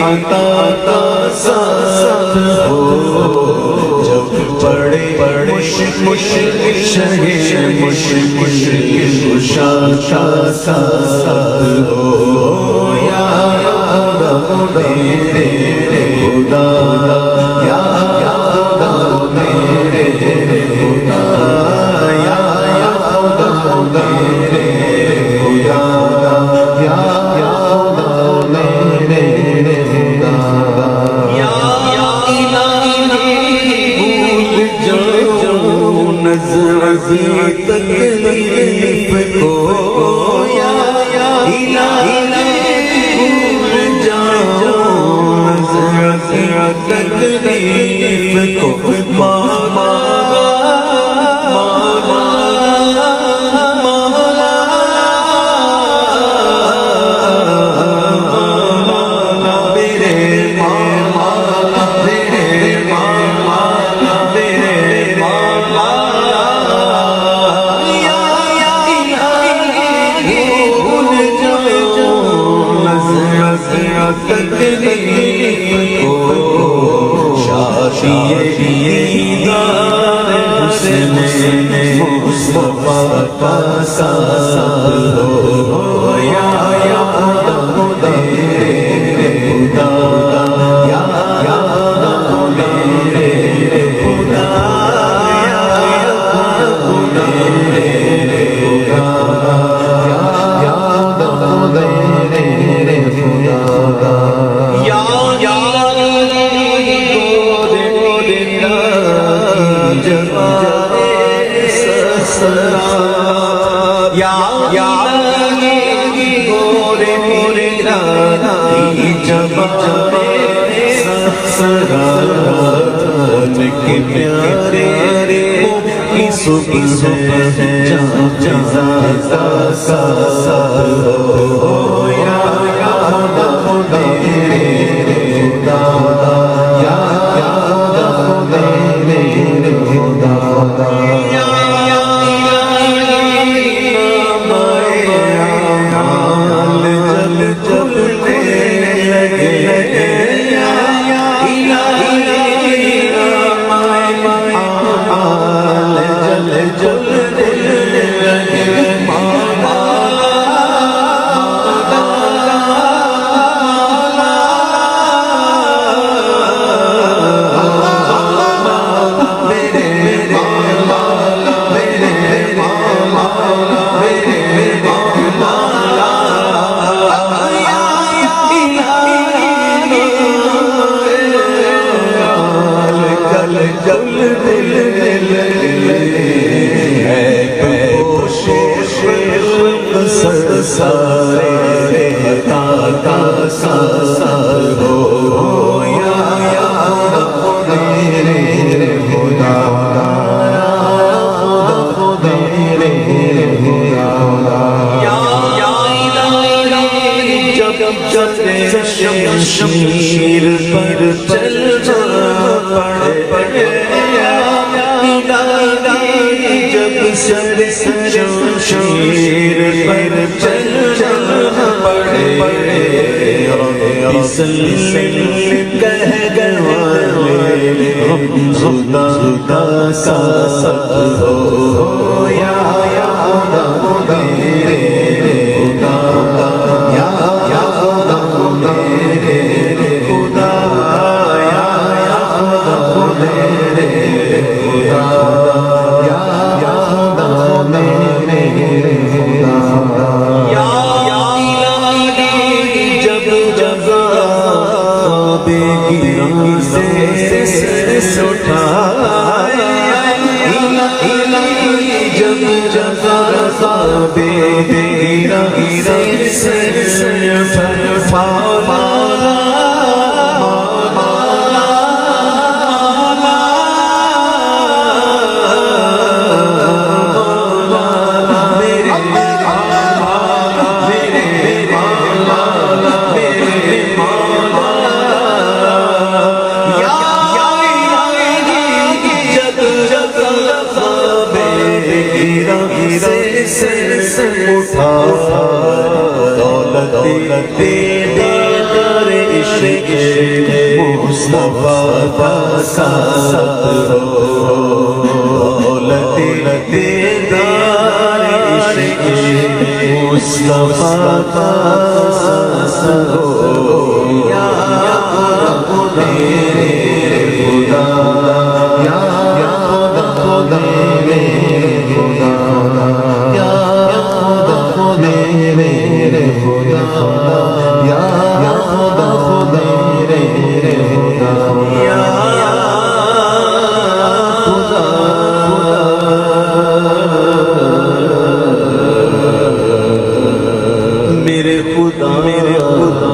عطا کا ساتھ ہو، جب پڑے مشکل شہے مشکل کشا کا ساتھ ہو، یا رب میرے خدا، یا رب میرے خدا، یا رب میرے خدا، یا رب میرے خدا، یا الہی بھول جاؤں نظر تکلیف کو، یا الہی بھول جاؤں نظر تکلیف کو، مولا مصطفیٰ کا ساتھ ہو، یا رب میرے خدا، یا رب میرے خدا، یا رب میرے خدا، یا رب میرے خدا، یا الہی گورے جب سرات کے پیارے کی صبح ہے، جزا کا ساتھ ہو، یا رب میرے خدا، یا رب میرے خدا، سارے عطا کا ساتھ ہو، یا رب میرے خدا، یا رب میرے خدا، یا الہی جب شمشیر پر چلنا پڑے، الہی جب شمشیر پر چلنا پڑے، سلم کہہ والے ہم خدا کا ساتھ ہو، یا رب میرے خدا، یا رب میرے خدا، یا رب میرے خدا، یا رب میرے خدا، یا الہی جب بے گراں سے سر اٹھائے، الہی جب بے گراں سے سر اٹھائے، دولت دے در عشق مصطفیٰ کا ساتھ ہو دولت دار عشق مصطفیٰ کا ساتھ ہو یا میرے خدا یا خدا میرے خدا یا خدا میرے خدا یا خدا میرے خدا یا خدا میرے خدا میرے خدا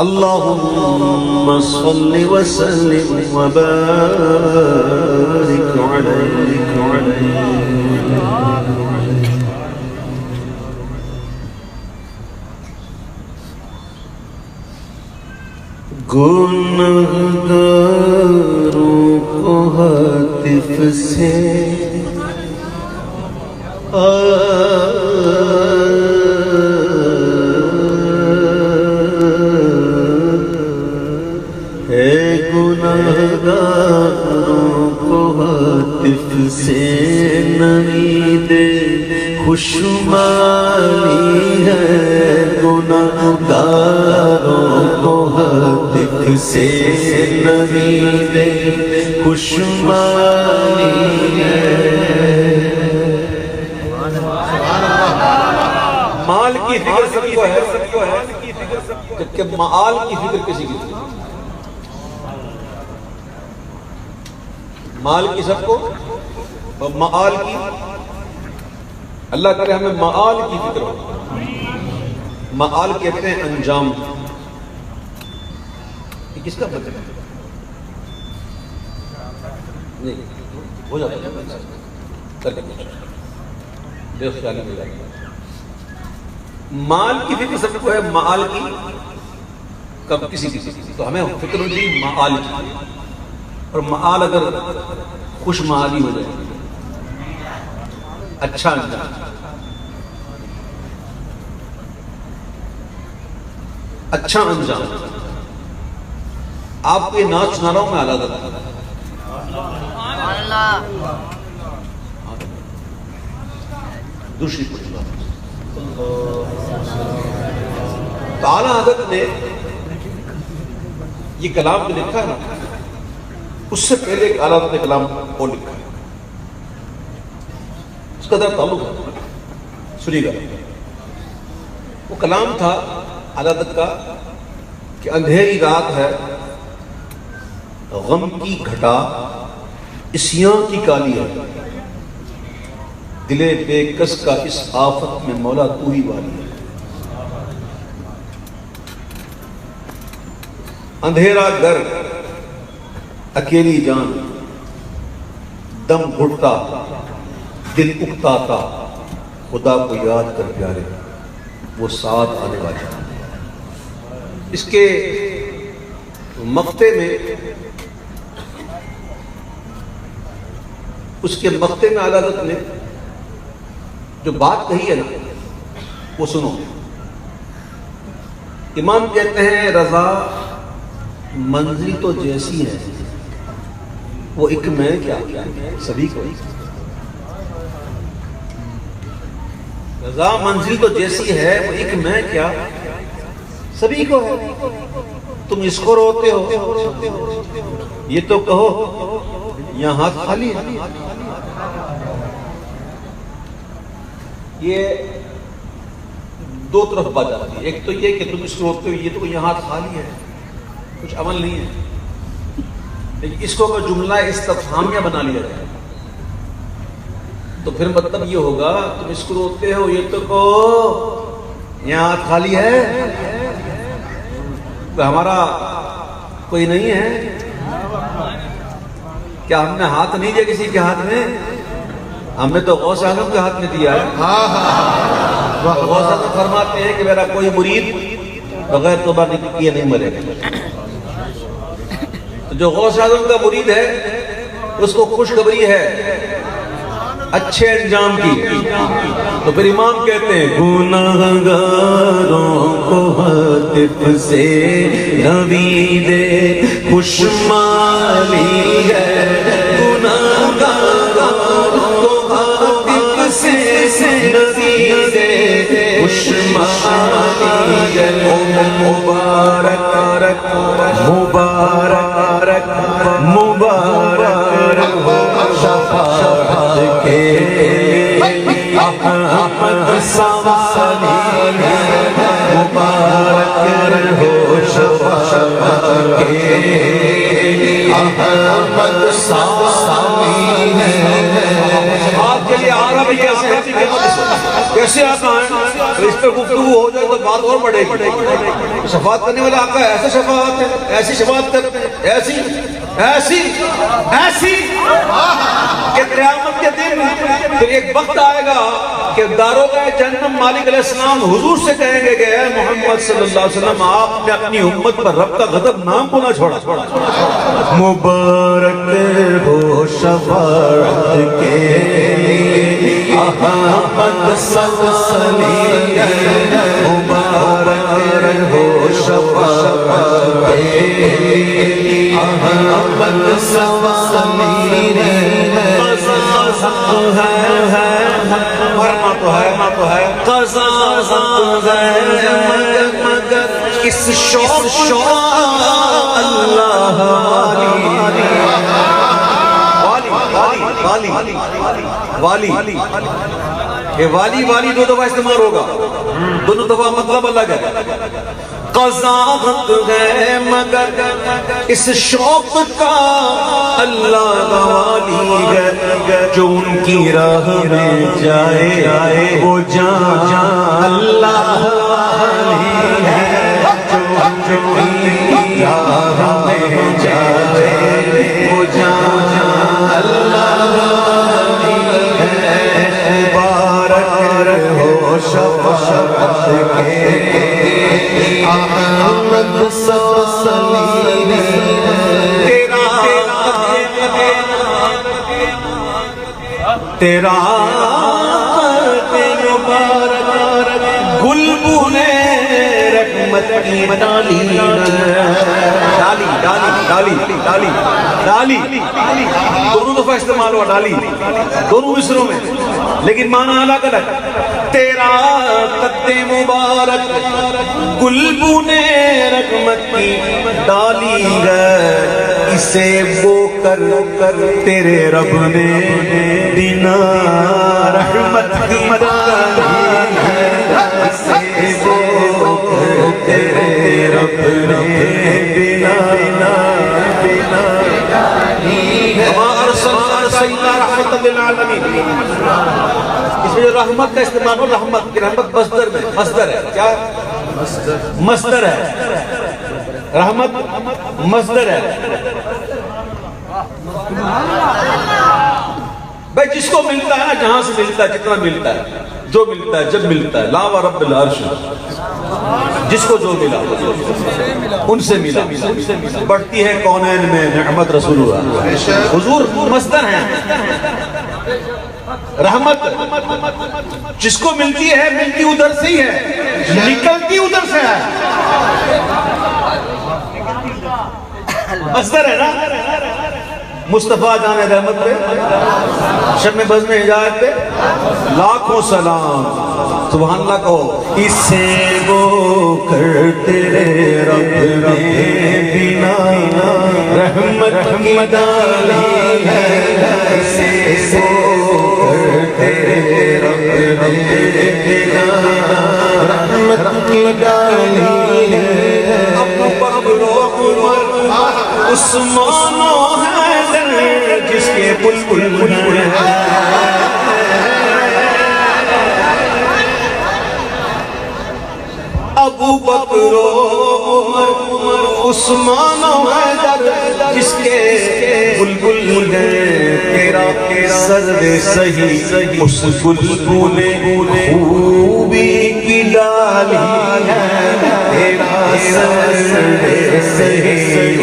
اللهم صل وسلم وبارك عليك گنہگاروں کو ہاتف سے گنہگاروں کو ہاتف سے نوید خوشمالی ہے گنہگاروں کو ہاتف سے نوید خوشمالی ہے مال کی فکر سب کو ہے کہ مال کی فکر کسی کی مال کی سب کو اور معال کی اللہ کرے ہمیں معال کی فکر ہو معال کہتے ہیں انجام یہ کس کا مطلب ہے نہیں ہو جاتا ہے مال کی فکر سب کو ہے معال کی کب کسی تو ہمیں فکر ہوتی معال کی اور معال اگر خوش معالی ہو جائے اچھا انجام اچھا انجام آپ کو یہ نعت سنا رہا ہوں میں اعلیٰ حضرت دوسری پوچھ بات تو اعلیٰ حضرت نے یہ کلام جو لکھا ہے نا اس سے پہلے ایک اعلیٰ حضرت نے کلام اور لکھا ہے اس کا ذرا تعلق ہے سنیے گا وہ کلام تھا اعلیٰ حضرت کا کہ اندھیری رات ہے غم کی گھٹا عصیاں کی کالی ہے دلے بے کس کا اس آفت میں مولا تو ہی والی ہے اندھیرا گھر اکیلی جان دم گھٹتا دل اکتاتا خدا کو یاد کر پیارے وہ ساتھ آنے والا اس کے مقطع میں اعلیٰ حضرت نے جو بات کہی ہے نا وہ سنو امام کہتے ہیں رضا منزل تو جیسی ہے وہ ایک میں کیا سبھی کو رضا منزل تو جیسی ہے وہ ایک میں کیا سبھی کو ہے تم اس کو روتے ہو یہ تو کہو یہاں ہاتھ خالی ہے یہ دو طرف بات آتی ہے ایک تو یہ کہ تم اس کو روتے ہو یہ تو یہاں ہاتھ خالی ہے کچھ عمل نہیں ہے لیکن اس کو اگر جملہ استفہامیہ بنا لیا جائے تو پھر مطلب یہ ہوگا تم اس کو روکتے ہو یہ تو کو یہاں ہاتھ خالی ہے تو ہمارا کوئی نہیں ہے کیا ہم نے ہاتھ نہیں دیا کسی کے ہاتھ میں ہم نے تو غوث اعظم کے ہاتھ میں دیا ہے غوث اعظم فرماتے ہیں کہ میرا کوئی مرید بغیر توبہ کیے نہیں مرے گا جو غوث اعظم کا مرید ہے اس کو خوشخبری ہے اچھے انجام کی، تو پھر امام کہتے ہیں گناہگاروں کو ہاتف سے نوید خوشمالی ہے، گناہگاروں کو ہاتف سے نوید خوشمالی ہے، مبارک مبارک مبارک شفاعت کے احمد سوالی ہے، مبارک ہو شفاعت کے احمد سوالی ہے۔ آپ کے لیے آ رہا بھی کیسے آتا ہے؟ اس پہ گفتگو ہو جائے تو بات اور بڑھے گی۔ شفاعت کرنے والا آقا ایسے شفاعت ہے، ایسی شفاعت کرتے ہیں، ایسی ایسی ایسی کہ قیامت کے دن پھر ایک وقت آئے گا کہ داروغہ جہنم مالک علیہ السلام حضور سے کہیں گے کہ اے محمد صلی اللہ علیہ وسلم آپ نے اپنی امت پر رب کا غضب نام کو نہ چھوڑا۔ مبارک ہو شفاعت کے احمد سوالی ہے، مبارک ہو شفاعت کے احمد سوالی ہے۔ مرنا تو ہے قضا ہے مگر اس شوق اللہ والی یہ والی دو دفعہ استعمال ہوگا، دونوں دفعہ مطلب الگ ہے۔ قضا حق ہے مگر اس شوق کا اللہ والی ہے، جو ان کی راہ میں جائے وہ جان اللہ والی ہے، جو ان کی راہ میں جائے وہ جان اللہ والی ہے۔ مبارک ہو شفاعت کے احمد سوالی ہے، تیرا مبارک گلبن رحمت کی ڈالی دونوں دفعہ استعمال ہوا، ڈالی دونوں مصروں میں، لیکن معنی الگ الگ۔ تیرا قد مبارک گلبن رحمت کی ڈالی ہے، اسے بو کر تیرے رب نے بنا رحمت کی ڈالی ہے، اسے بو کر تیرے رب نے بنا رحمت للعالمین۔ اس میں جو رحمت کا استعمال ہو، رحمت مصدر میں، مصدر ہے، کیا مصدر ہے، رحمت مصدر ہے۔ بھائی جس کو ملتا ہے نا، جہاں سے ملتا ہے، جتنا ملتا ہے، جو ملتا ہے، جب ملتا ہے، لا ورب العرش، جس کو جو ملا ان سے ملا، بڑھتی ہے کونین میں نعمت رسول اللہ، حضور مصدر ہیں۔ رحمت جس کو ملتی ہے، ملتی ادھر سے ہی ہے، نکلتی ادھر سے ہے، مصدر ہے نا۔ مصطفیٰ جان رحمت پہ، شب میں بزم ہدایت پہ لاکھوں سلام، سبحان اللہ کہو۔ اسے وہ کر تیرے رب نے بنا رحمت کی ڈالی ہے، اسے وہ کر تیرے رب نے بنا رحمت کی ڈالی ہے۔ ابو بکر و عمر عثمان و حیدر جس کے بلبل ہیں، ابو بکر و عمر عثمان و حیدر جس کے بلبل ہیں، تیرا سرد سہی اس بلبل خوبی کی ڈالی ہے، تیرا سرد سہی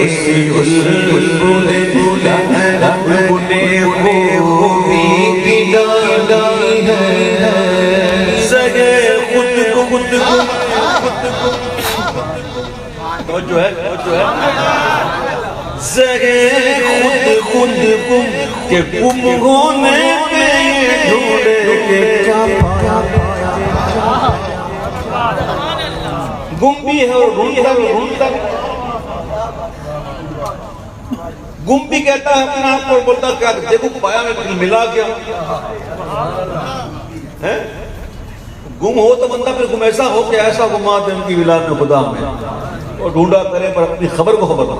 اس بلبل خوبی کی ڈالی جو ہے زگے خود گم کہ گم ہونے پہ ڈھونڈے کہ کیا پایا. گم بھی ہے اور ڈھونڈتا بھی. گم بھی کہتا ہے اپنے آپ کو, بولتا کیا دیکھو پایا میں کل ملا گیا. گم ہو تو بندہ پھر گم ایسا ہو کہ ایسا گما دے ان کی ولاد میں خدا میں, اور ڈھونڈا کرے پر اپنی خبر کو خبر نہ.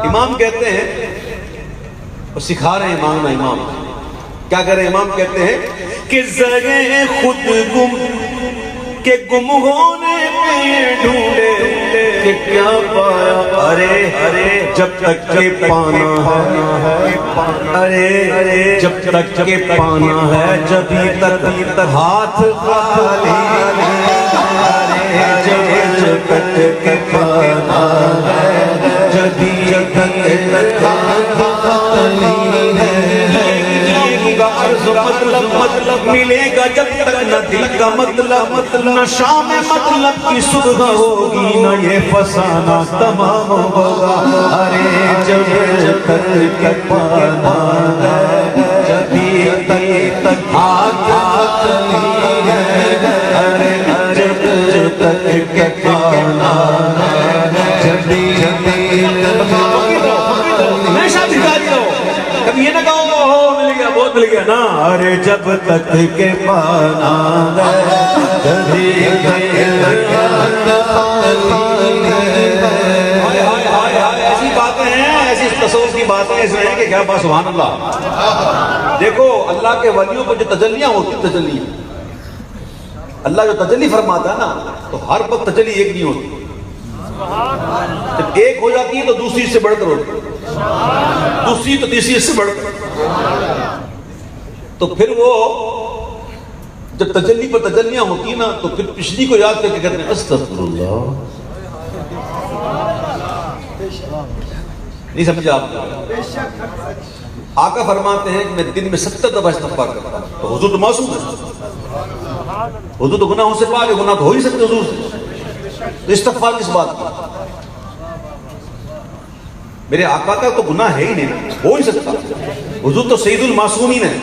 امام کہتے ہیں, اور سکھا رہے ہیں مانگنا. امام کیا کر رہے ہیں؟ امام کہتے ہیں کہ زگے خود گم کہ گم ہونے پہ ڈھونڈے کہ کیا پایا. ارے جب تک کہ پانا ہے, ارے جب تک کہ پانا ہے جبھی تک ہاتھ خالی. ارے جب تک کہ پانا ہے جبھی تک ہاتھ خالی ہے. مطلب ملے گا جب تک نہ دل کا مطلب, نہ شام مطلب کی صبح ہوگی, نہ یہ فسانہ تمام ہوگا. ارے جب تک کہ پانا ہے جبھی تک ہاتھ خالی ہے. ارے جب تک کہ پانا ہے جبھی میں شادی کاری ہوں. کبھی یہ نہ کہو مل گیا بہت مل گیا نا. ارے جب تک کہ پانا ہے جبھی ایسی باتیں ہیں, ایسی تصوف کی باتیں اس میں ہیں کہ کیا بات. سبحان اللہ. دیکھو اللہ کے ولیوں کو جو تجلیاں ہوتی, تجلیاں اللہ جو تجلی فرماتا ہے نا, تو ہر وقت تجلی ایک نہیں ہوتی. جب ایک ہو جاتی ہے تو دوسری سے بڑھ کر ہوتی ہے, دوسری تو تیسری سے بڑھ کر. تو پھر وہ جب تجلی پر تجلیاں ہوتی نا تو پھر پچھلی کو یاد کر کے کہتے ہیں استغفر اللہ. نہیں سمجھا آپ؟ آقا فرماتے ہیں کہ میں دن میں 70 دفعہ استغفار کرتا ہوں. تو حضور تو معصوم ہے, حضور تو گناہوں سے پاک ہے, گناہ تو ہو ہی سکتے حضور سے, تو استغفار کس بات کا؟ میرے آقا کا تو گناہ ہے ہی نہیں, ہو ہی سکتا. حضور تو سید المعصومین ہے.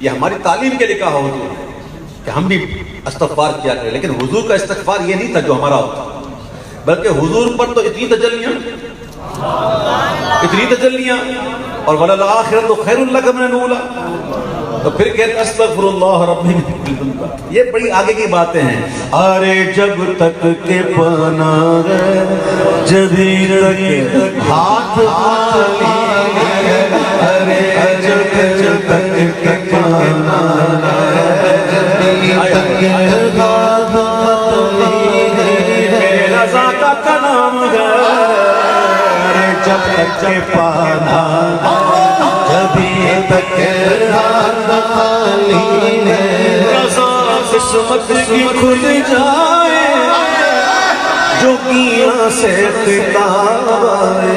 یہ ہماری تعلیم کے لیے کہا حضور کہ ہم بھی استغفار کیا کریں, لیکن حضور کا استغفار یہ نہیں تھا جو ہمارا ہوتا, بلکہ حضور پر تو اتنی تجلیاں اور وَلَلْآخِرَةُ خَيْرٌ لَكَ مِنَ الْأُولَىٰ. تو پھر کہتے استغفر اللہ ربی. یہ بڑی آگے کی باتیں ہیں. ارے جب تک کہ پانا ہے جبھی تک ہاتھ خالی ہے. ارے جب تک کہ پانا ہے جبھی تک ہاتھ خالی ہے. میرے رضا کا کلام ہے. ارے جب تک کہ پانا جبھی تک ہاتھ خالی ہے. رضا قسمت کی کھل جائے جو کیا سے خطاب آئے.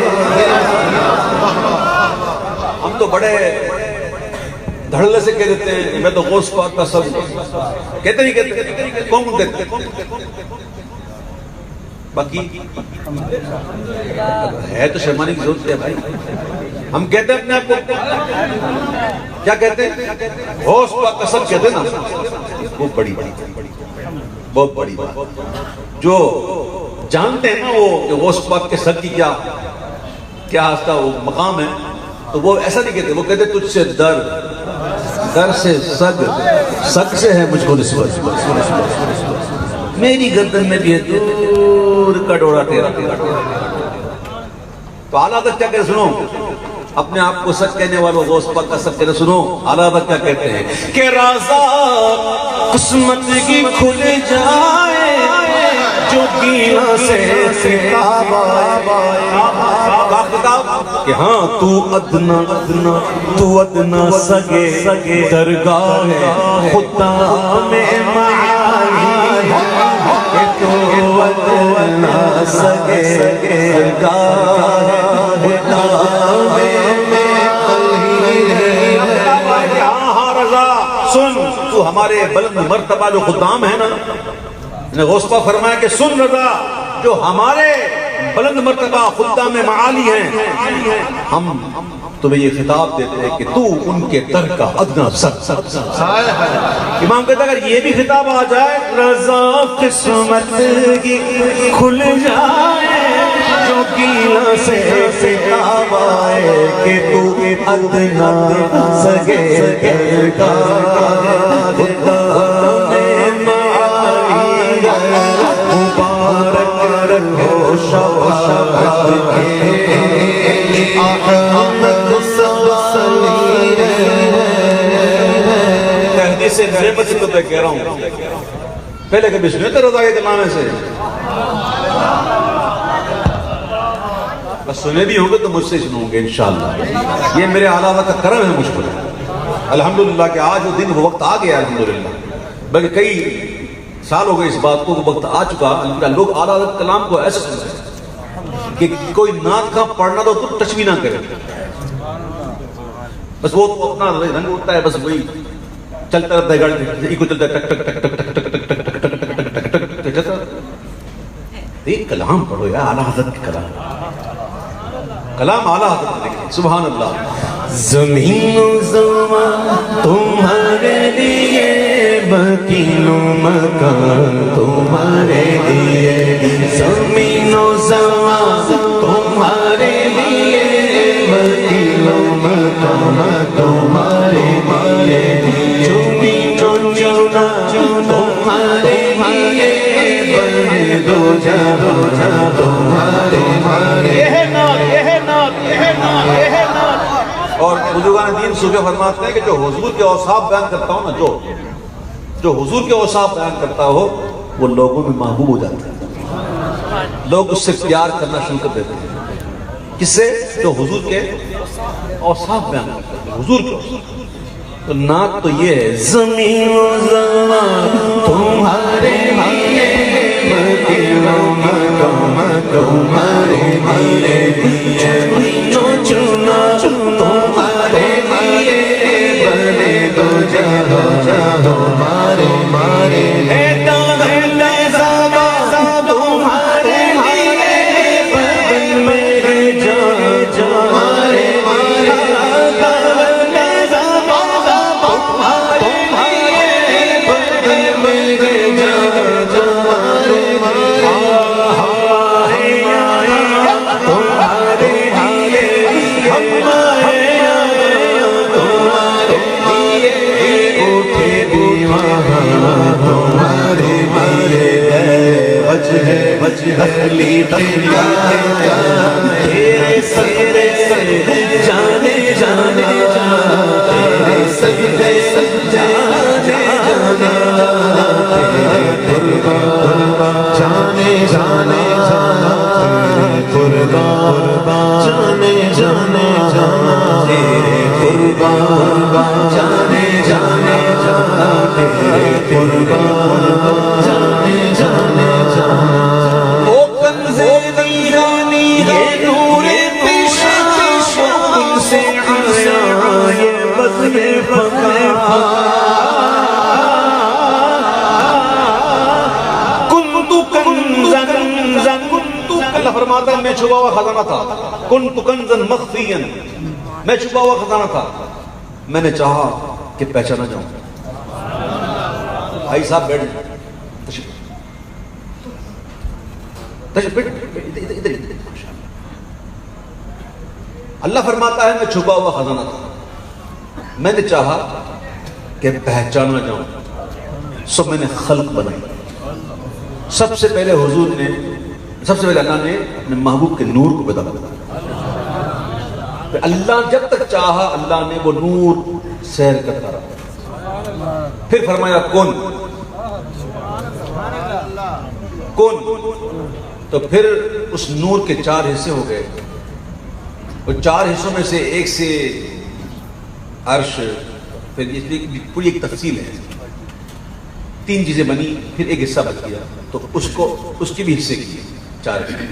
ہم تو بڑے دھڑلے سے کہہ دیتے ہیں کہ میں تو غوث پاک کا سب کہتے نہیں کہتے, کون کہتے باقی ہے تو شرمانے کی ضرورت ہے بھائی. ہم کہتے ہیں اپنے آپ کو کیا کہتے ہیں؟ غوث پاک کا سب کہتے ہیں نا. وہ بڑی بہت بڑی بات. جو جانتے ہیں نا وہ کہ غوث پاک کے سر کی کیا آستہ وہ مقام ہے, تو وہ ایسا نہیں کہتے. وہ کہتے تجھ سے در سے سگ سے ہے مجھ کو نسبت, میری گردن میں بھی ہے دور کا ڈورا تیرا. تو اعلیٰ حضرت کیا کہتے سنو, اپنے آپ کو سچ کہنے والوں غوث پاک کا سچ کہنے سنو. اعلیٰ حضرت کیا کہتے ہیں کہ رضا قسمت کی کھل جائے جو کیا سے خطاب آئے. کہ ہاں تو ادنا سگے درگاہ خدا میں معالی. کہ تو ادنا سگے درگاہ خدا میں معالی. سن جو ہمارے بلند مرتبہ جو خدام ہیں نا، غوث پاک فرمایا کہ سن رضا، جو ہمارے بلند مرتبہ خدام معالی ہیں، ہم تمہیں یہ خطاب دیتے ہیں کہ تو ان کے در کا ادنا سر۔ امام کہتا ہے اگر یہ بھی خطاب آ جائے، رضا قسمت کی کھل جائے، جو گیلا سے خطاب آئے کہ تو ادنا صغیر کا خدام معالی مبارک رکھو شفاعت کے تحدیث سے نعمت سے تو میں کہہ رہا ہوں، پہلے کبھی سنے تھے رضا کے کلام سے؟ بس سنے بھی ہوں گے تو مجھ سے سنوں گے انشاءاللہ۔ یہ میرے علاوہ کا کرم ہے مجھ پر، الحمدللہ کہ آج وہ دن وہ وقت آ گیا الحمدللہ، بلکہ کئی سال ہو گئے اس بات کو، وہ وقت آ چکا لوگ اعلیٰ حضرت کلام کو ایسا سنتے ہیں کہ کوئی نعت کا پڑھنا تو ٹچ بھی نہ کرے، بس وہ اپنا رنگ ہوتا ہے، بس وہی چلتا رہتا ہے، گاڑی کو چلتا ہے ٹک ٹک ٹک ٹک ٹک ٹک ٹک ٹک ٹک ٹک ٹک۔ ایک کلام پڑھو یا اعلیٰ حضرت کے کلام، کلام اعلیٰ حضرت دیکھیں، سبحان اللہ۔ زمین و زمان تمہارے لیے، مکین و مکان تمہارے لیے، زمین و زمان تمہارے لیے، مکین و مکان تمہارے لیے، زمین و جونا تمہارے لیے، بن دو جہاں تمہارے اور بزرگان دین صوفیہ فرماتے ہیں کہ جو حضور کے اوصاف بیان کرتا ہو نا، جو حضور کے اوصاف بیان کرتا ہو وہ لوگوں میں محبوب ہو جاتا ہے، لوگ اس سے پیار کرنا شروع کر دیتے ہیں۔ کس سے؟ جو حضور کے اوصاف بیان کرتا ہے، حضور کے اوصاف۔ تو نعت تو یہ ہے، زمین و زمان تمہارے لیے، مکین و مکان تمہارے لیے، زمین و چنا تمہارے لیے، بنے دو جہاں تمہارے لیے، تمہارے لیے، بدن میرے جان تمہارے لیے، وجہ تیرے سجدے جانے جانے تیرے سجدے جانے جانے تیرے قربان جانے جانے تیرے قربان جانے جانے تیرے قربان جانے جانے تیرے قربان جانے جانے اللہ فرماتا ہے میں چھپا ہوا خزانہ تھا، کنت کنزا مخفیا، میں چھپا ہوا خزانہ تھا، میں نے چاہا کہ پہچانا جاؤں۔ بھائی صاحب بیٹھ ادھر۔ اللہ فرماتا ہے میں چھپا ہوا خزانہ تھا، میں نے چاہا کہ پہچانا جاؤں، سب میں نے خلق بنائی۔ سب سے پہلے حضور نے، سب سے پہلے اللہ نے اپنے محبوب کے نور کو پیدا کیا۔ اللہ جب تک چاہا اللہ نے وہ نور سیر کرتا رہا، پھر فرمایا کون کون، تو پھر اس نور کے 4 حصے ہو گئے، وہ 4 حصوں میں سے ایک سے عرش، پھر یہ پوری ایک تفصیل ہے، 3 چیزیں بنی، پھر ایک حصہ بچ گیا، تو اس کے بھی حصے کیے 4 حصے،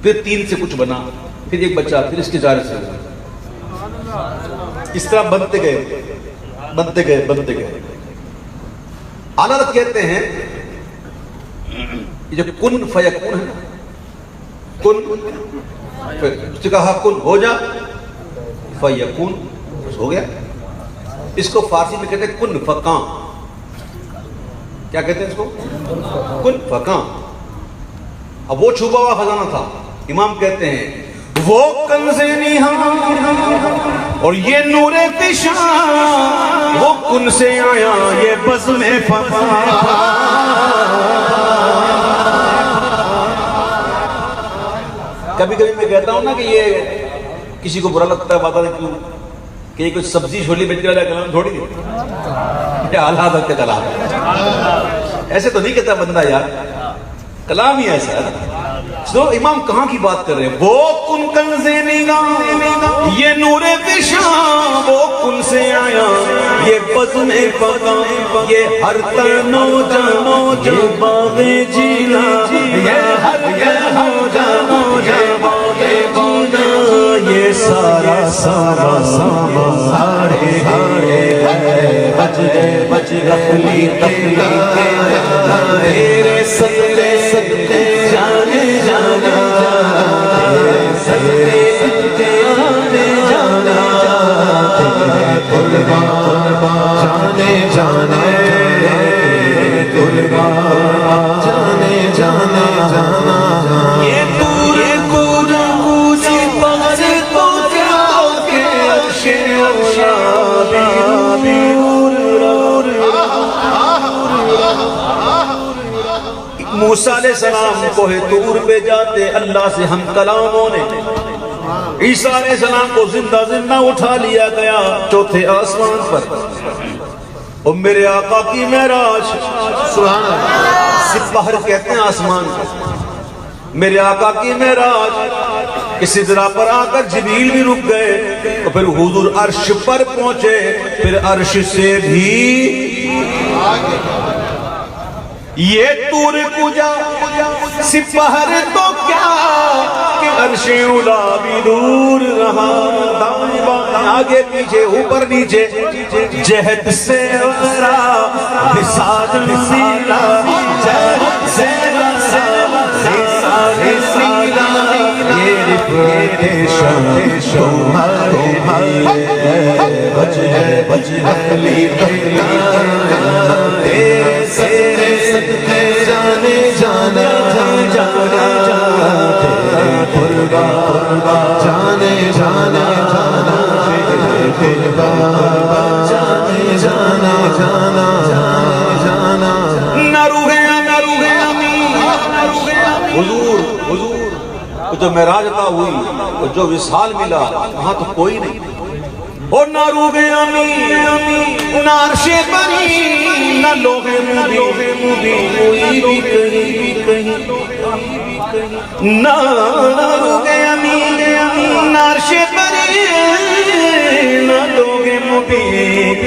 پھر 3 سے کچھ بنا، پھر ایک بچا، پھر اس کے 4 حصے بنے، اس طرح بنتے گئے، حضرت کہتے ہیں یہ جو کن فیکون ہے، کن اس نے کہا کن ہو جا فیکون ہو گیا. اس کو فارسی میں کہتے ہیں کن فکاں. کیا کہتے ہیں اس کو؟ کن فکاں. اب وہ چھپا ہوا خزانہ تھا. امام کہتے ہیں وہ کنز نہاں اور یہ نور فشاں، وہ کن سے آیا یہ بزم فقاں. کبھی کبھی میں کہتا ہوں نا کہ یہ کسی کو برا لگتا ہے بات کیوں کہ یہ کچھ سبزی چھولی بیچنے والا کلام تھوڑی ہے، یہ اعلیٰ حضرت کا کلام ہے. ایسے تو نہیں کہتا بندہ یار، کلام ہی ایسا ہے. تو امام کہاں کی بات کر رہے ہیں؟ وہ کن کنز نگاہ یہ نور فشاں، وہ کن سے آیا یہ بزم فقاں، یہ ہر تنو جانو جو باغ جینا، یہ ہر تنو جانو جو باغ جینا، یہ سارا سارا ساما ہارے ہارے بج گئے بج غفلی تیرے صدقے صدقے جانے جانا، تیرے صدقے صدقے جانے جانا، تیرے قربان جانے جانا، تیرے قربان جانے جانا جانا. یہ پورے پورا پوچھی پغر تو کیا کہ عرش اللہ موسیٰ علیہ السلام کوہ طور پہ جاتے اللہ سے ہم کلام ہونے. عیسیٰ علیہ السلام کو زندہ زندہ اٹھا لیا گیا چوتھے آسمان پر. اور میرے آقا کی معراج، سبحان اللہ، سپہر کہتے ہیں آسمان کو. میرے آقا کی معراج اس سدرہ پر آ کر جبریل بھی رک گئے، اور پھر حضور عرش پر پہنچے، پھر عرش سے بھی یہ طور کجا سپہر تو کیا کہ عرش اولا بھی دور رہا. دائیں بائیں آگے پیچھے اوپر نیچے جہت سے ورا بساد سیلا، جہت سے ورا بساد سیلا، یہ رفت شان تمہارے بج ہے بج ہے تیرے صدقے جانے جانا جانا، تیرے قربان جانے جانا جانا، تیرے قربان جانے جانا جانا جانا. نہ روحے نہ روحے حضور حضور جو معراج عطا ہوئی، جو وصال ملا، وہاں تو کوئی نہیں. اور نہ روح امی نہ عرش بری نہ لوح مبی، کوئی بھی کہیں کہیں نہ روح امی نہ عرش بری نہ لوح مبی،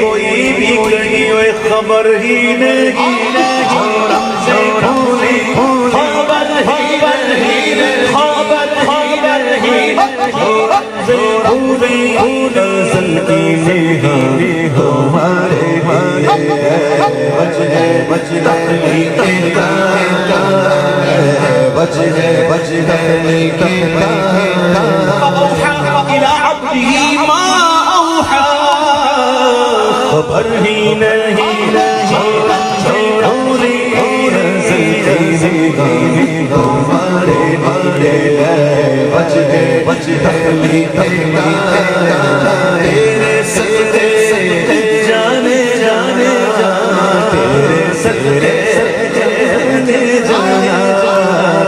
کوئی بھی کہیں وہ خبر ہی نہیں، رمز بھولی خبر ہی نہیں، خبر ہی نہیں، نزل کی نگاہ ہمارے بج ہے بج تخلیق کا، بج ہے بج تخلیق کا. فأوحى إلى عبده ما أوحى، خبر ہی نہیں ہمارے بج ہے بج تخلیق کا، تیرے صدقے جانے جانے جانا، تیرے صدقے جانے جانا،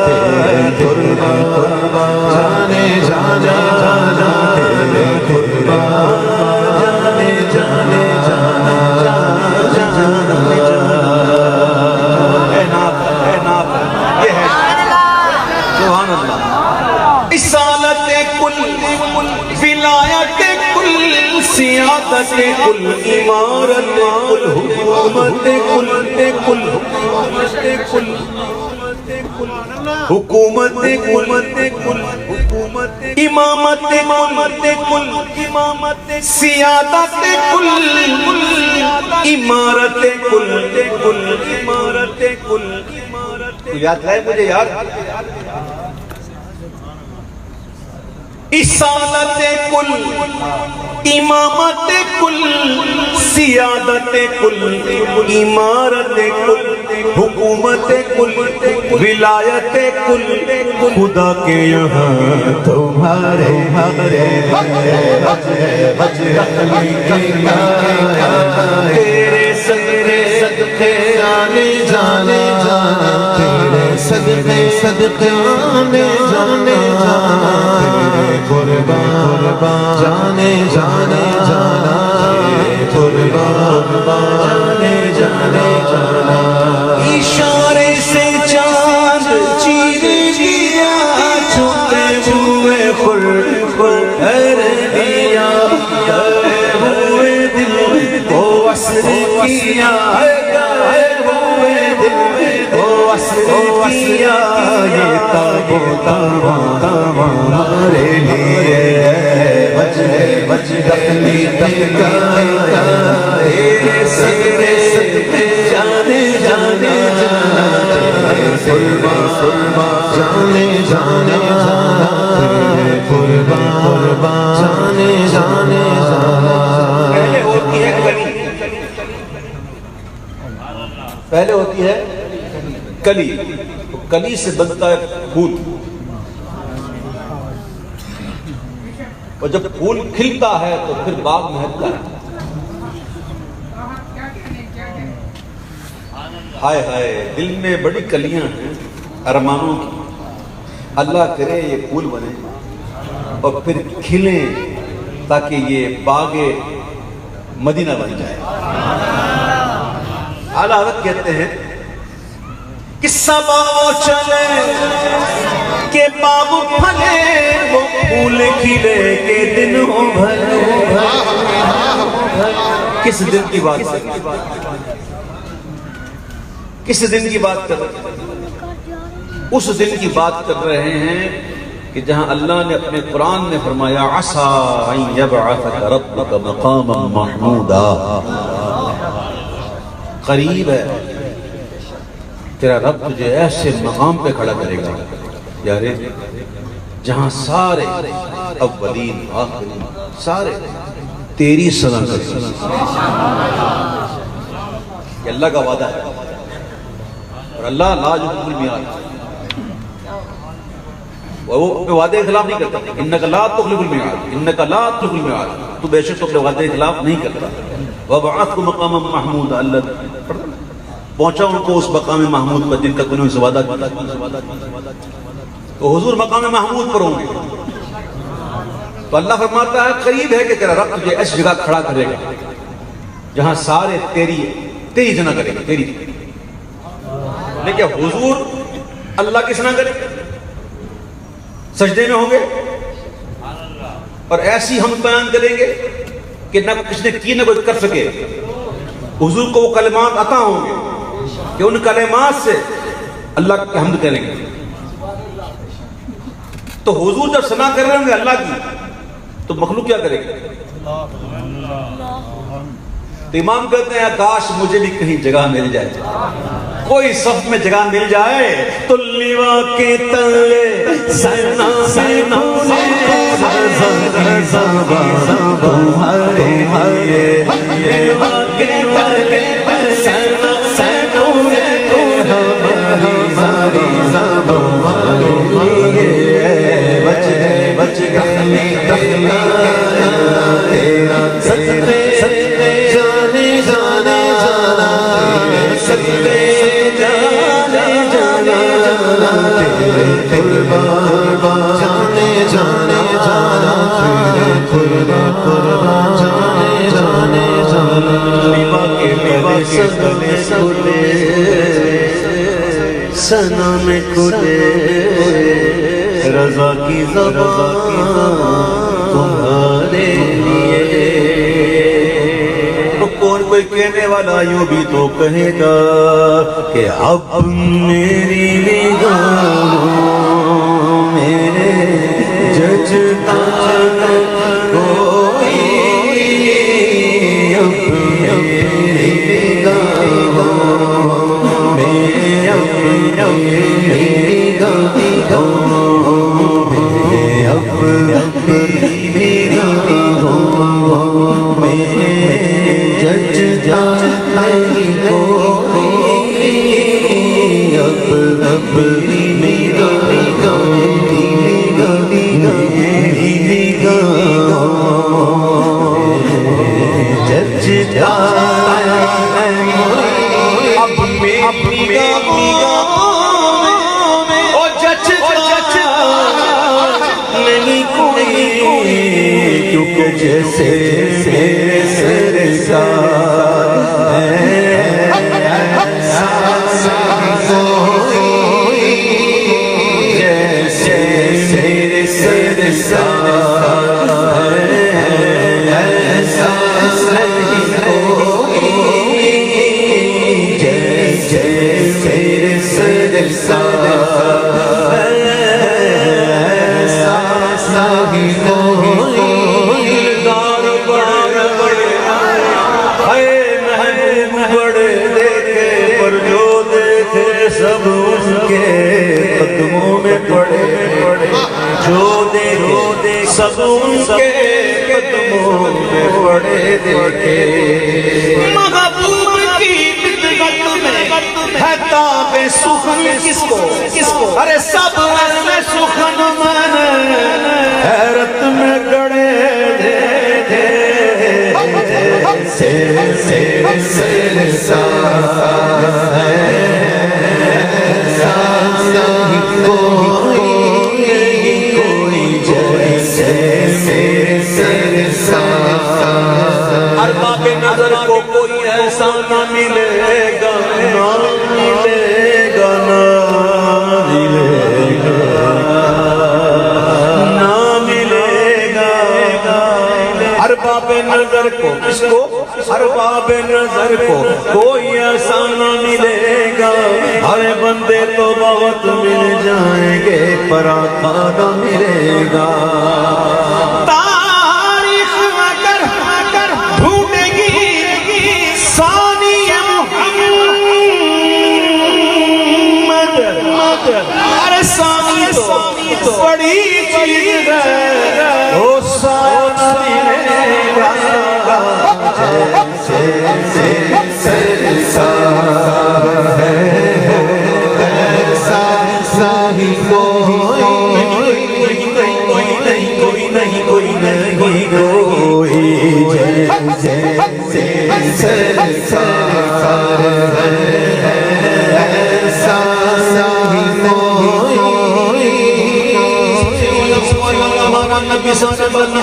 تیرے قربان جانے جانا جانا، تیرے قربان جانے جانے جانا جانا. اے ناب یہ ہے سبحان اللہ. رسالت کل ولایت کل سیادت کل امارت کل حکومت کل کل حکومت کل امامت کل سیادت کل عمارت کل یاد ہے مجھے یار اصالت کل امامت کل سیادت کل عمارت کل حکومت کل ولایت کل خدا کے یہاں تمہارے تیرے صدقے جانے تیرے صدقے آنے جانے قربان جانے قربان جانے اشارے سے چاند چیر دیا چھوٹے ہوئے خل کر دیا ہوئے دل کو وصل کیا ہوئے دل کو وصل کیا یہ تابوت ہمارے لیے بچ دخلی تیرے صدقے جانے قربان جانے پہلے ہوتی ہے کلی کلی سے بنتا ہے پھول اور جب پھول کھلتا ہے تو پھر باغ مہکتا ہے ہائے ہائے دل میں بڑی کلیاں ہیں ارمانوں کی اللہ کرے یہ پھول بنے اور پھر کھلیں تاکہ یہ باغ مدینہ بن جائے اعلیٰ حضرت کہتے ہیں کہ صبا چلے کہ باغ پھلے وہ پھول کھلے کے دن ہو بھلے کس دن کی بات کر کس دن کی بات کر رہے ہیں اس دن کی بات کر رہے ہیں کہ جہاں اللہ نے اپنے قرآن میں فرمایا عسى ان يبعثك ربك مقاما محمودا قریب ہے تیرا رب تجھے ایسے مقام پہ کھڑا کرے گا یارے جہاں سارے اولین آخرین سارے تیری ثنا کریں یہ اللہ کا وعدہ ہے اور اللہ لا یخلف المیعاد وہ اپنے وعدے کے خلاف نہیں کرتا انک لا تخلف المیعاد انک لا تخلف المیعاد تو بے شک اپنے وعدے کے خلاف نہیں کرتا وَبَعَثْتُ مَقَامًا مَحْمُودًا اللہ پہنچا ان کو اس مقام محمود پر جن کا انہوں نے وعدہ کیا تو حضور مقام محمود پر ہوں گے تو اللہ فرماتا ہے قریب ہے کہ تیرا رب تجھے اس جگہ کھڑا کرے گا جہاں سارے تیری جنا کرے گا تیری لیکن حضور اللہ کس نہ کرے سجدے میں ہوں گے اور ایسی ہم بیان کریں گے کہ نہ کس نے کی نہ کوئی کر سکے حضور کو وہ کلمات عطا ہوں گے کہ ان کلمات سے اللہ کی حمد کریں گے تو حضور جب ثنا کر رہے ہوں گے اللہ کی تو مخلوق کیا کرے گی تو امام کہتے ہیں کاش مجھے بھی کہیں جگہ مل جائے کوئی صف میں جگہ مل جائے تو لیوا کے تلے سنا سنا میں کھلے رضا کی زبان تمہارے لیے کوئی کہنے والا یوں بھی تو کہے گا کہ اب میری نگاہ جچتا کوئی اپنی نگاہوں میں، اپنی نگاہوں میں، اپنی نگاہوں میں جچتا کوئی اپنی کیونکہ جیسے میرے سرکار جیسے میرے سرکار ایسا نہیں کوئی، جیسے میرے سرکار ایسا نہیں کوئی۔ سب ان کے قدموں میں پڑے، جو دیکھے سب ان کے قدموں میں پڑے دیکھے۔ محبوب کی بدعت میں ہے تاب سخن کس کو؟ ارے سب میں سخن من حیرت میں گڑے دیکھے، ارباب نظر کو کوئی ایسا نہ ملے گا، نہ ملے گا، نہ ملے گا۔ ارباب نظر کو، کس کو؟ ارباب نظر کو کوئی ایسا نہ ملے گا۔ ہر بندے تو بہت مل جائیں گے پر آقا نہ ملے گا۔ تاریخ اگر ڈھونڈے گی ثانی محمد، ارے ثانی تو بڑی چیز ہے، وہ ثانی ملے گا۔ جیسے سرکار ہے ایسا ہی کوئی جیسے سرکار ہے ایسا ہی کوئی۔ نبی صلی اللہ علیہ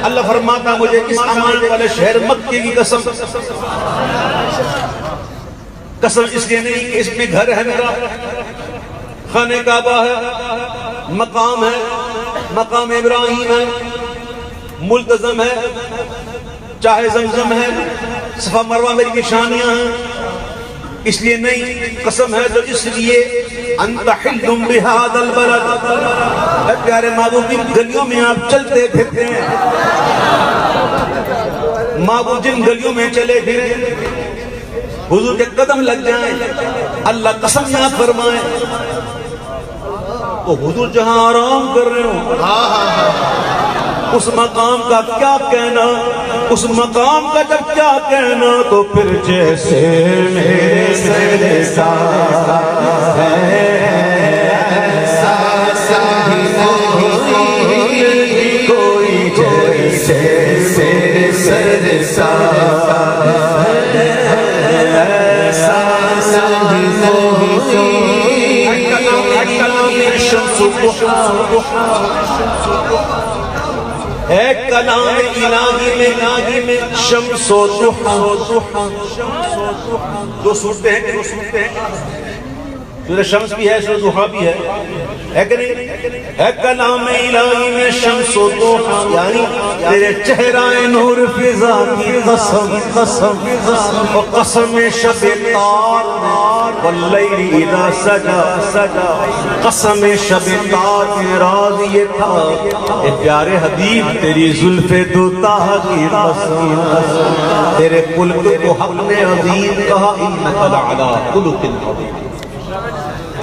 اللہ فرماتا مجھے اس امان والے شہر مکے کی قسم، قسم اس لیے نہیں کہ اس میں گھر ہے میرا، خانہ کعبہ ہے، مقام ہے، مقام ابراہیم ہے، ملتزم ہے، چاہے زمزم ہے، صفا مروہ میری نشانیاں ہیں، اس لیے نہیں، قسم ہے تو اس لیے انت حل بہذا البلد، اے پیارے محبوب کی گلیوں میں آپ چلتے پھرتے ہیں، محبوب جن گلیوں میں چلے پھرے حضور کے قدم لگ جائیں، اللہ قسم یاد فرمائے، تو حضور جہاں آرام کر رہے ہوں اس مقام کا کیا کہنا، اس مقام کا جب کیا کہنا تو پھر جیسے میرے سرکار ہے کوئی جیسے میرے سرکار ہے کلام الہی میں شمس و ضحیٰ، دو صورتیں ہیں کہ دو صورتیں ہیں، سورہ شمس بھی ہے سورہ ضحیٰ بھی ہے کہ نہیں؟ ہے کلام الہی میں شمس و ضحیٰ، یعنی تیرے چہرہ نور فضا کی قسم قسم و قسم شب تار واللیل اذا سجا سجا، قسم شب تار میں راز یہ تھا اے پیارے حبیب تیری زلف دوتا کی قسم، تیرے خلق کو حق نے عظیم کہا انک لعلی خلق عظیم،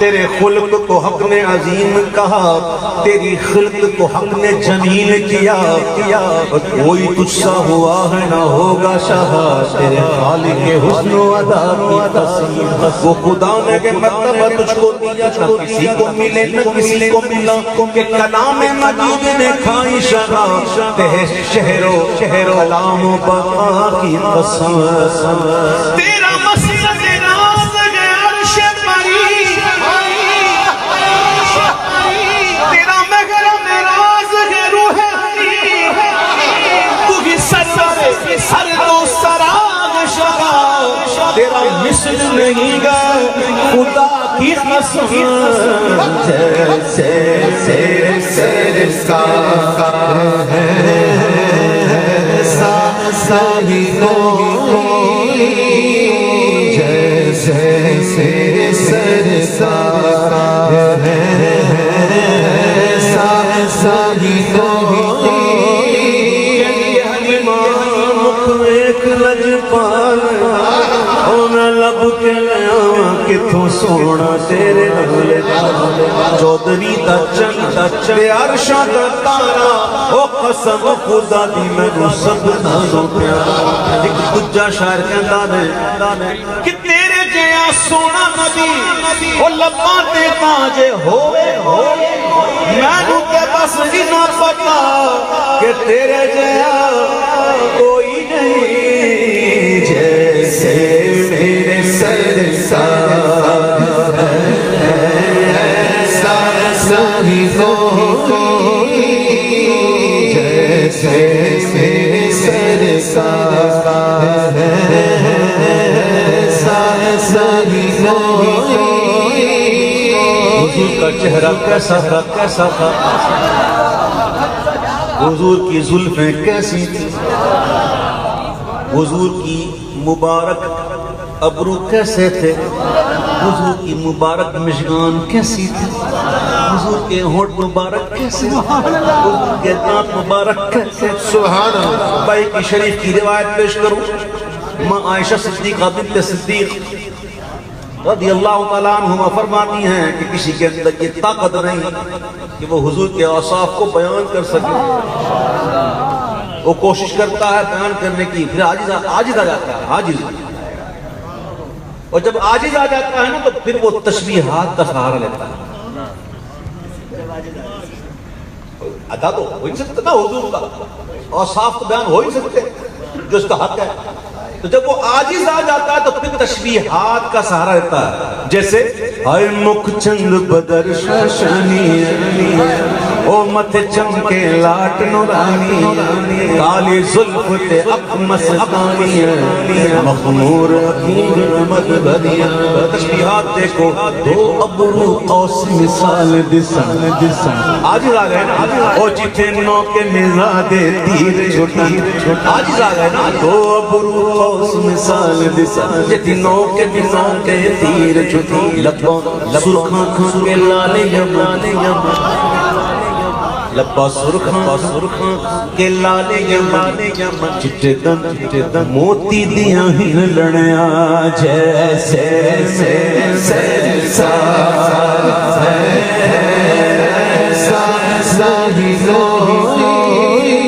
تیرے خلق کو حق نے عظیم کہا، تیری خلق کو حق نے جمیل کیا، کوئی تجھ سا ہوا ہے نہ ہوگا شاہ، تیرے خالق حسن و ادا کی قسم، وہ خدا نے کہ مرتبہ تجھ کو دیا نہ کسی کو ملے نہ کسی کو ملا، کہ کلام مجید نے کھائی شاہ تیرے شہر و کلام و بقا کی قسم، تیرا مسیح تیرا مثل نہیں گا خدا کی قسم، جیسے سرکار ہے سہی کوئی، جیسے سرکار ہے سہی کوئی، ایک لجپال لب کے لیا کتوں سونا تیرے نولے چودری دا چند عرشاں دا تارا، او قسم خدا دی میں سب نالوں پیارا، ایک دجا شاعر کہندا نے کہ تیرے جیا سونا نبی او لباں تے تاجے ہوئے مینوں تے بس اتنا پتا کہ تیرے جیا کوئی نہیں، جیسے میرے سرکار ایسا سہی کوئی، جیسے میرے سرکار ایسا سہی کوئی، حضور کا چہرہ کیسا تھا، حضور کی زلفیں کیسی تھی، حضور کی مبارک ابرو کیسے تھے، حضور کی مبارک مشگان کیسی تھی، حضور کے ہونٹ مبارک کیسے، حضور کے دانت مبارک کیسے، سبحان اللہ۔ بھائی کی شریف کی روایت پیش کروں، ماں عائشہ صدیقہ بنت صدیق رضی اللہ تعالیٰ عنہما فرماتی ہیں کہ کسی کے اندر یہ طاقت نہیں کہ وہ حضور کے اوصاف کو بیان کر سکے، وہ کوشش کرتا ہے بیان کرنے کی، پھر عاجز آ جاتا ہے، عاجز، اور جب عاجز آ جاتا ہے نا تو پھر وہ تشبیہات کا سہارا لیتا ہے، ادا تو ہو ہی سکتا نا حضور کا، اوصاف تو بیان ہو ہی سکتے جو اس کا حق ہے، تو جب وہ عاجز آ جاتا ہے تو پھر تشبیہات کا سہارا لیتا ہے، جیسے ہائے مکھ چند بدر شاشنی او مت چمکے لاٹ نورانی، کالی زلف تے اک مستانی، مخمور اکور مدبریاں، تشبیہات دیکھو، دو ابرو قوس مثال دسن، عاجز آ گئے نا، او جتھے نو کے مزادے تیر چھوٹا، عاجز آ گئے نا، دو ابرو قوس مثال دسن، جتھے نو کے تیر چھوٹی، لباں سرخاں کھان کے لالے یمان، لبا سرخاں کے لالے یمن، چٹے دن موتی دیاں ہی لڑیاں، جیسے سہی کوئی،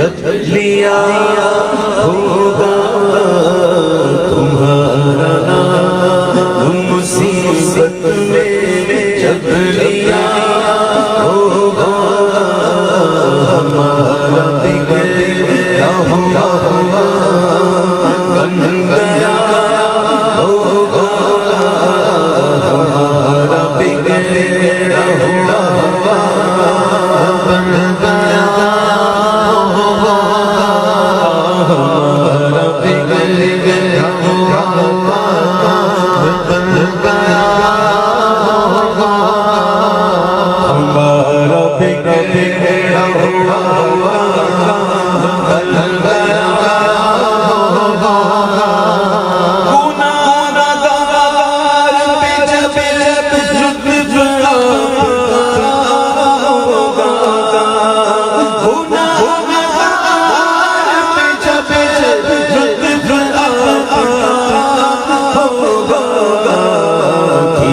جب لیا ہوگا تمہارا نام مصیبت میں، جب لیا ہوگا ہمارا بگڑا ہوا بن گیا ہوگا ہمارا بگڑا ہوا بن گیا ہوگا ہمارا بگڑا ہوا بن گیا ہوگا ہمارا بگڑا ہوا بن گیا ہوگا گناہگار پہ جب لطف ہوگا گناہگار پہ جب لطف ہوگا کیا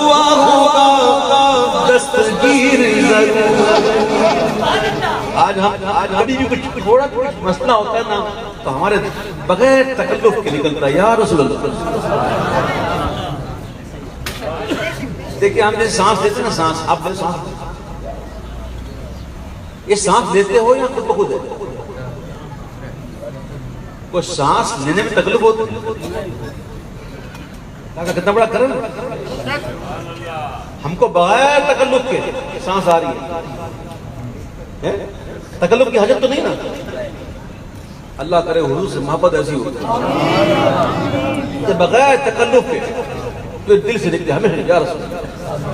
ہوا ہوگا دستگیر ضرور. آج کبھی بھی کچھ تھوڑا مسئلہ ہوتا ہے نا تو ہمارے بغیر تکلف کے نکلتا ہے یا رسول اللہ. دیکھیں ہم جیسے سانس لیتے ہیں نا، سانس آپ جیسے سانس یہ سانس لیتے ہو یا خود بخود ہے؟ کوئی سانس لینے میں تکلیف ہوتی ہے؟ کتنا بڑا کرم ہم کو بغیر تکلف کے سانس آ رہی ہے. تکلف کی حاجت تو نہیں نا. اللہ کرے حضور سے محبت ایسی ہو کہ بغیر تکلف کے تو دل سے دیکھتے ہمیں یا رسول اللہ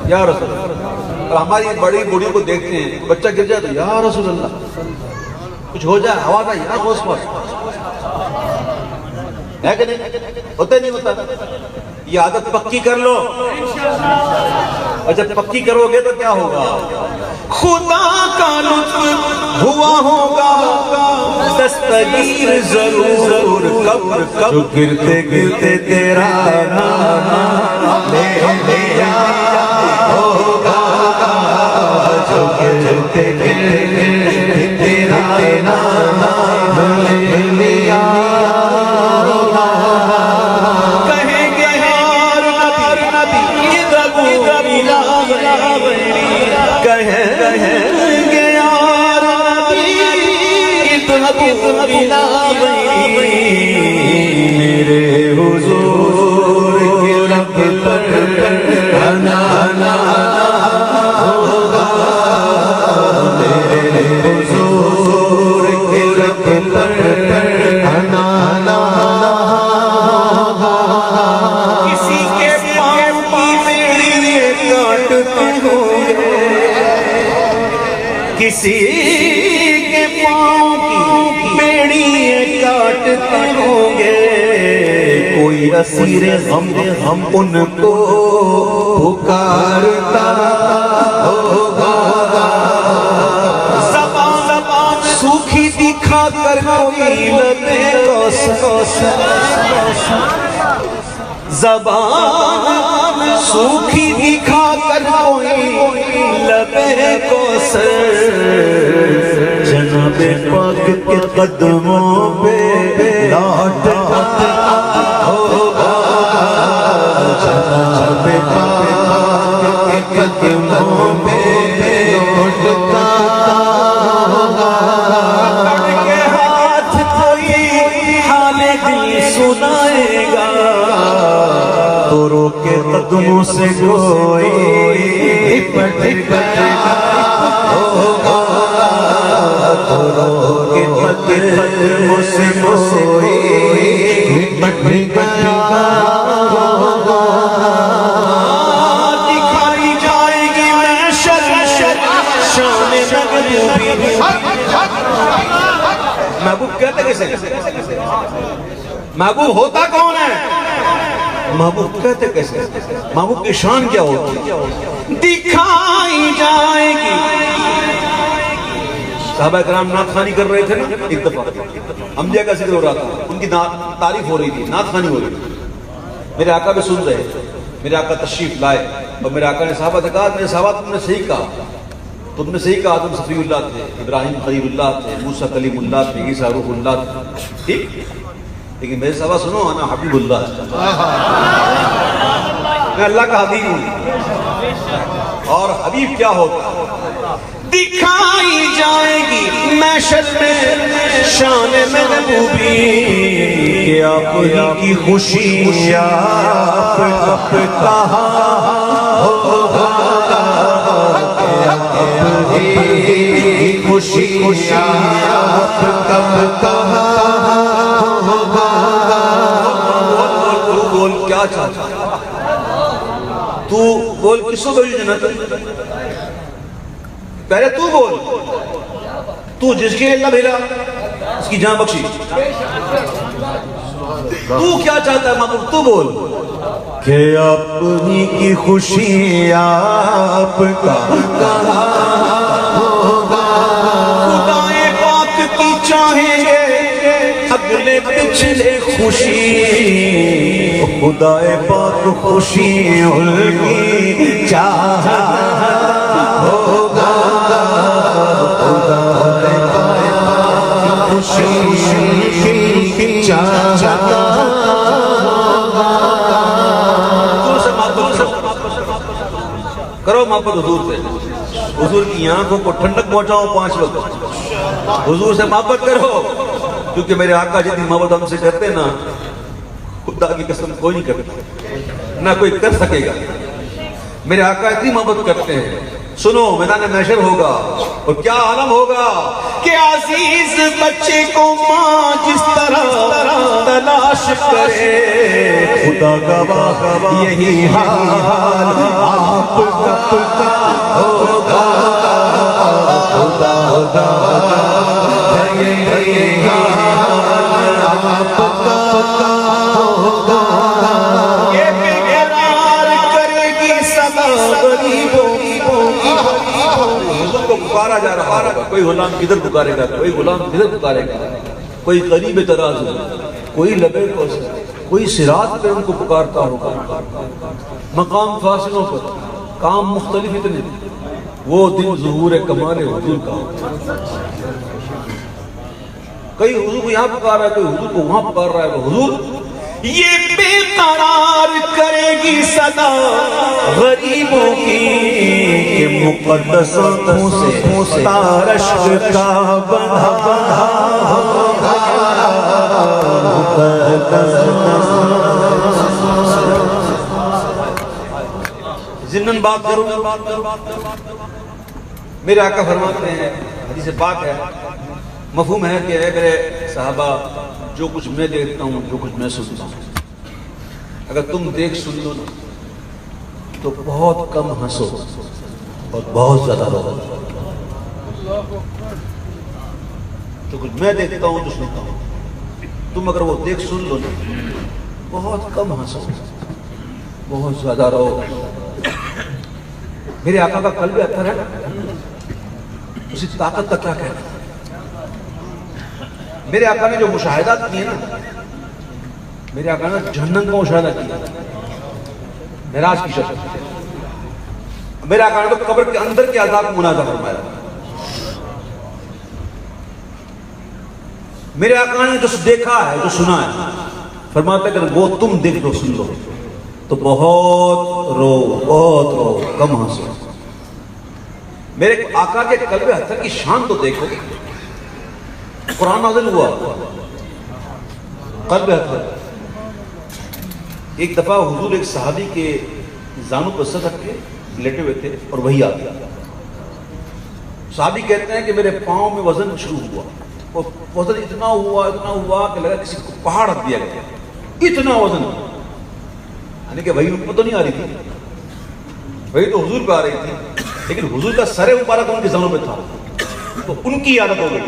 یا رسول اللہ. اور ہماری بڑی بوڑھی کو دیکھتے ہیں بچہ گر جائے تو یا رسول اللہ، کچھ ہو جائے آواز آئی یا غوث پاک ہے کہ نہیں؟ ہوتا نہیں ہوتا. یہ عادت پکی کر لو اور جب پکی کرو گے تو کیا ہوگا؟ خدا کا لطف ہوا ہوگا دستگیر ضرور. کب گرتے گرتے تیرا نام لے لیا ہوگا، جو گرتے گرتے تیرا نام لے لیا ہوگا. کہیں گے یار نبی ادھر ملا کہیں گے یار میرے حضور کے لب پر بنانا ہوگا، میرے حضور کے لب پر بنانا ہوگا. کسی کے پاؤں کی بیڑی کاٹتے ہوں گے، کسی کے پاؤں کی بیڑی کاٹتے ہوں گے، کوئی اسیر غم ان کو پکارتا ہوگا. زبان سوکھی دکھا کر کوئی لبیں زبان سوکھی دکھا کر کوئی لبیں کوثر جناب پاک کے قدموں پہ لوٹتا ہوگا، جناب پاک کے قدموں پہ لوٹتا ہوگا. کے ہاتھ کوئی حال دل سنائے گا تو رو کے قدموں سے کوئی پٹ گیا ہوگا، تو رو کے قدموں سے کوئی پٹ گیا ہوگا. دکھائی جائے گی محشر شان مغلوبی. محبوب کہتے کیسے؟ محبوب ہوتا کون ہے؟ محبوب کہتے کیسے؟ محبوب کی شان کیا ہوتی ہے؟ دکھائی جائے گی. صحابہ کرام نعت خوانی کر رہے تھے نا ایک دفعہ, انبیاء کا ذکر ہو رہا تھا, ان کی تعریف ہو رہی تھی, نعت خوانی ہو رہی تھی. میرے آقا بھی سن رہے تھے, میرے آقا تشریف لائے اور میرے آقا نے صحابہ سے کہا, میرے صحابہ تم نے صحیح کہا, تم نے صحیح کہا, تم صفی اللہ تھے, ابراہیم خلیل اللہ تھے, موسیٰ کلیم اللہ تھے, عیسیٰ روح اللہ تھے, ٹھیک, لیکن میرے صحابہ سنو, انا حبیب اللہ, میں اللہ کا حبیب ہوں. اور حبیب کیا ہوتا ہے؟ دکھائی جائے گی محشر میں شان محبوبی کہ آپ کی خوشی آپ کہاں ہوگا, خوشی آپ کب کہاں ہوگا. بول کیا چاہتا, تو بول کس کو بھیجو جنت, پہلے تو بول, تو جس کے اللہ بھیجا اس کی جان بخشی, تو کیا چاہتا ہے محبوب, تو بول کہ اپنی کی خوشی آپ کا کہاں ہوگا. خدائے پاک کی چاہیں گے اگلے پچھلے خوشی, خدائے پاک خوشی ان کی چاہتا ہوگا, خوشی چاہتا کرو محبت حضور سے, حضور کی آنکھوں کو ٹھنڈک پہنچاؤ 5 وقت, حضور سے محبت کرو, کیونکہ میرے آقا جتنی محبت ہم سے کرتے نا, خدا کی قسم کوئی نہیں کرتا, نہ کوئی کر سکے گا. میرے آقا اتنی محبت کرتے ہیں. سنو, میدان محشر ہوگا اور کیا عالم ہوگا کہ عزیز بچے کو ماں جس طرح تلاش کرے, خدا گواہ یہی حال آپ کا ہوگا, خدا یہی حال آپ کا ہوگا. یہ بیقرار کرے گی سدا غریبوں, حضور کو پکارا جا رہا ہے, کوئی غلام کدھر پکارے گا, کوئی غلام کدھر پکارے گا, کوئی قریب ترازو, کوئی لبے کو, کوئی صراط پہ ان کو پکارتا ہوگا, مقام فاصلوں پر, کام مختلف اتنے. وہ دن ظہور کمال حضور کا ہوگا. کئی حضور کو یہاں پکار رہا ہے, کوئی حضور کو وہاں پکار رہا ہے. حضور یہ بے قرار کرے گی صدا غریبوں کی, مقدس سے تارش کا بندھا ہوگا, ضمن بات کروں. میرے آقا فرماتے ہیں, حدیث پاک ہے, مفہوم ہے کہ اے میرے صحابہ, جو کچھ میں دیکھتا ہوں, جو کچھ میں سنتا ہوں, اگر تم دیکھ سن لو نا تو بہت کم ہنسو اور بہت زیادہ رو. جو کچھ میں دیکھتا ہوں, جو سنتا ہوں, تم اگر وہ دیکھ سن لو نا بہت کم ہنسو, بہت زیادہ رو. میرے آقا کا قلب اطہر ہے, اسی طاقت کا کیا کہنا ہے. میرے آقا نے جو مشاہدات کیے نا, میرے آقا نے جہنم کا مشاہدہ کیا معراج کی شکل. میرے آقا نے تو قبر کے اندر کے عذاب کو مناظرہ فرمایا. میرے آقا نے جو دیکھا ہے, جو سنا ہے, فرماتا ہے کہ وہ تم دیکھ لو, سن لو تو بہت رو, بہت رو, کم ہنسو. میرے آقا کے قلب اطہر کی شان تو دیکھو. قرآن نازل ہوا, قلب اطہر. ایک دفعہ حضور ایک صحابی کے زانوں پر سر رکھ کے لیٹے ہوئے تھے اور وہی آ گیا. صحابی کہتے ہیں کہ میرے پاؤں میں وزن شروع ہوا, اور وزن اتنا ہوا کہ لگا کسی کو پہاڑ رکھ دیا گیا. اتنا وزن, یعنی کہ وہی ان کو تو نہیں آ رہی تھی, وہی تو حضور پہ آ رہی تھی, لیکن حضور کا سر مبارک ان کے زانوں پہ تھا, تو ان کی عادت ہو گئی.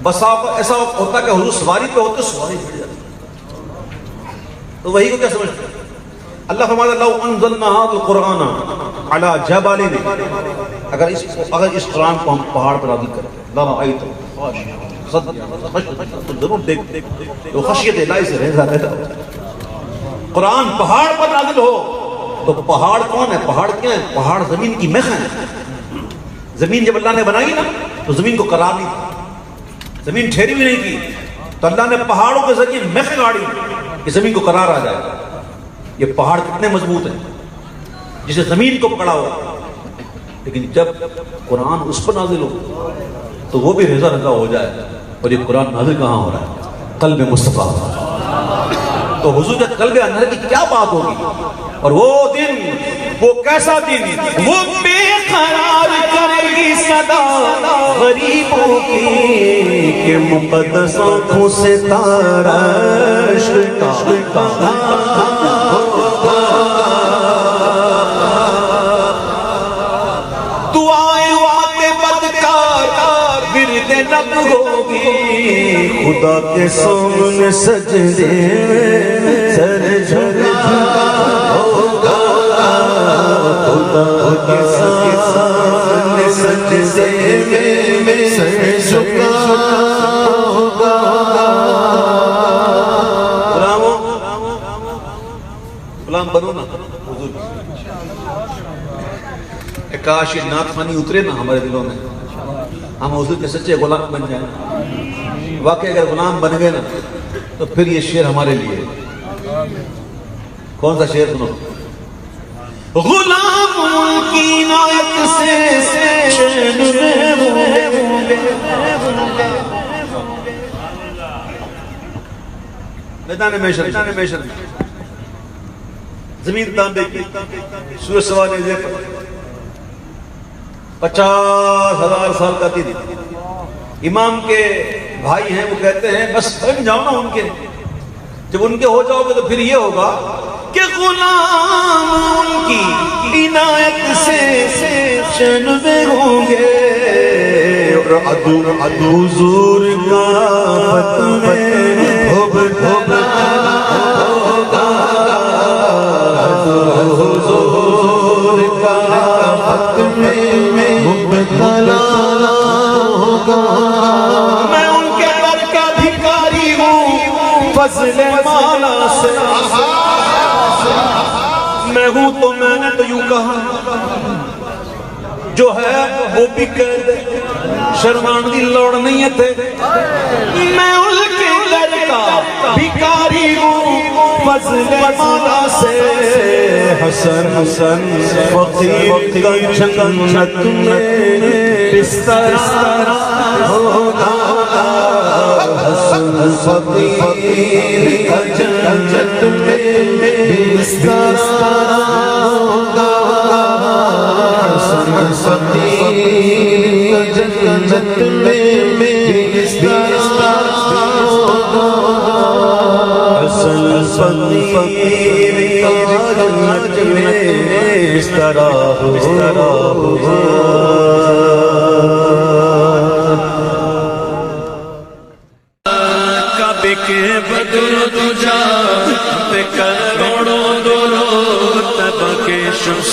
بس ایسا ہوتا کہ حضور سواری پہ ہوتے, سواری بڑھ جاتی, تو وہی کو کیا سمجھتے ہیں, اللہ فرماتا لو انزلنا هذا القرآن على جبل، اگر اس قرآن کو ہم پہاڑ پر نازل کرتے لرأيته تو ضرور دیکھ وہ خشیت الہی سے رہتا رہتا قرآن پہاڑ پر نازل ہو تو پہاڑ کون ہے؟ پہاڑ کیا ہے؟ پہاڑ زمین کی میخیں ہیں. زمین جب اللہ نے بنائی نا تو زمین کو قرار نہیں تھا، زمین ٹھہری بھی نہیں کی، تو اللہ نے پہاڑوں کے ذریعے میخیں گاڑی کہ زمین کو قرار آ جائے. یہ پہاڑ کتنے مضبوط ہیں جسے زمین کو پکڑا ہوا، لیکن جب قرآن اس پر نازل ہو تو وہ بھی رضا رضا ہو جائے. اور یہ قرآن نازل کہاں ہو رہا ہے؟ قلب مصطفیٰ. تو حضور کے قلب اندر کی کیا بات ہوگی؟ اور وہ دن، وہ کیسا دن، وہ بے قرار کرے گی صدا غریبوں کی کہ مقدس آنکھوں سے تارش کا دعائیں واتے بدکار ورد لب ہوگی خدا کے سامنے سجدے سر جھکا ہوگا خدا کے سامنے سجدے میں سر جھکا ہوگا. غلام بنو نا حضور. کاش یہ نعت خوانی اترے نا ہمارے دلوں میں، ہم حضور کے سچے غلام بن جائیں. واقعی اگر غلام بن گئے نا تو پھر یہ شعر ہمارے لیے. کون سا شعر سنو؟ غلام کی عنایت سے میدان محشر زمین تانبے کی سورج سوانے زیر 50,000 سال کا دن. امام کے بھائی ہیں وہ کہتے ہیں بس بن جاؤ نا ان کے، جب ان کے ہو جاؤ گے تو پھر یہ ہوگا کہ غلام ان کی عنایت سے چنبے ہوں گے اور عدو حضور کا فتح ہوگا حضور کا فتح مبتلا ہوگا. میں ان کے در کا بھکاری ہوں فضل مولا سے، میں ہوں تو میں نے تو یوں کہا جو ہے وہ بھی کہہ دے شرمان دی لوڑ نہیں ہے تھے. میں ان کے در کا بھکاری ہوں فضل مولا سے، حسن فقیر کا جنت میں بستر ہوگا. حسن فقیر کا جنت میں بستر ہوگا. حسن فقیر کا جنت میں بستر ہوگا. حسن فقیر کا جنت میں بستر ہوگا. کعبے کے بدر تجا پہ کروڑوں درود تب کے شمس